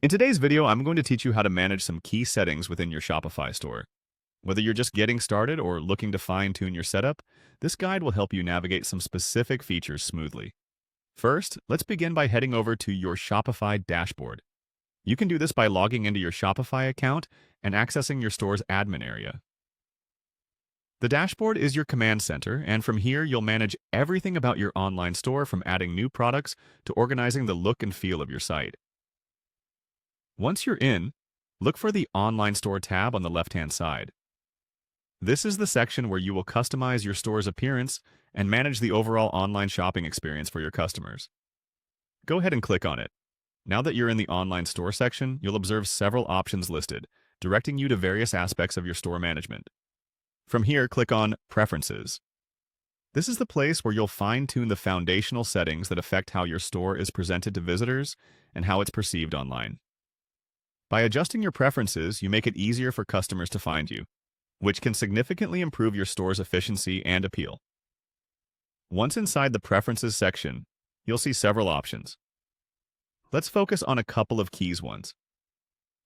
In today's video, I'm going to teach you how to manage some key settings within your Shopify store. Whether you're just getting started or looking to fine-tune your setup, this guide will help you navigate some specific features smoothly. First, let's begin by heading over to your Shopify dashboard. You can do this by logging into your Shopify account and accessing your store's admin area. The dashboard is your command center, and from here you'll manage everything about your online store, from adding new products to organizing the look and feel of your site. Once you're in, look for the Online Store tab on the left-hand side. This is the section where you will customize your store's appearance and manage the overall online shopping experience for your customers. Go ahead and click on it. Now that you're in the Online Store section, you'll observe several options listed, directing you to various aspects of your store management. From here, click on Preferences. This is the place where you'll fine-tune the foundational settings that affect how your store is presented to visitors and how it's perceived online. By adjusting your preferences, you make it easier for customers to find you, which can significantly improve your store's efficiency and appeal. Once inside the Preferences section, you'll see several options. Let's focus on a couple of key ones.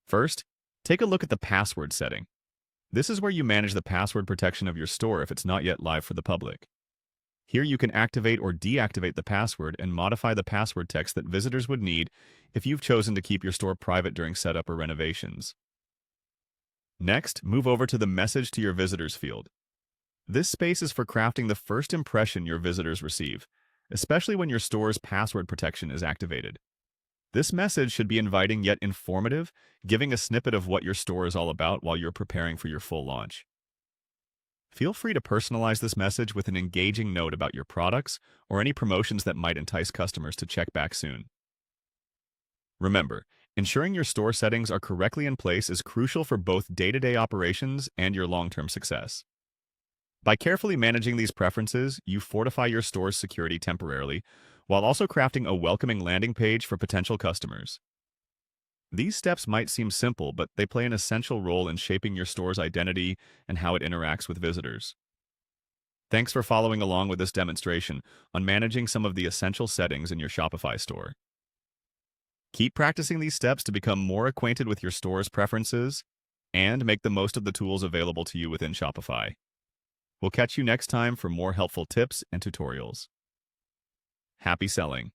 First, take a look at the password setting. This is where you manage the password protection of your store if it's not yet live for the public. Here you can activate or deactivate the password and modify the password text that visitors would need if you've chosen to keep your store private during setup or renovations. Next, move over to the Message to Your Visitors field. This space is for crafting the first impression your visitors receive, especially when your store's password protection is activated. This message should be inviting yet informative, giving a snippet of what your store is all about while you're preparing for your full launch. Feel free to personalize this message with an engaging note about your products or any promotions that might entice customers to check back soon. Remember, ensuring your store settings are correctly in place is crucial for both day-to-day operations and your long-term success. By carefully managing these preferences, you fortify your store's security temporarily, while also crafting a welcoming landing page for potential customers. These steps might seem simple, but they play an essential role in shaping your store's identity and how it interacts with visitors. Thanks for following along with this demonstration on managing some of the essential settings in your Shopify store. Keep practicing these steps to become more acquainted with your store's preferences and make the most of the tools available to you within Shopify. We'll catch you next time for more helpful tips and tutorials. Happy selling!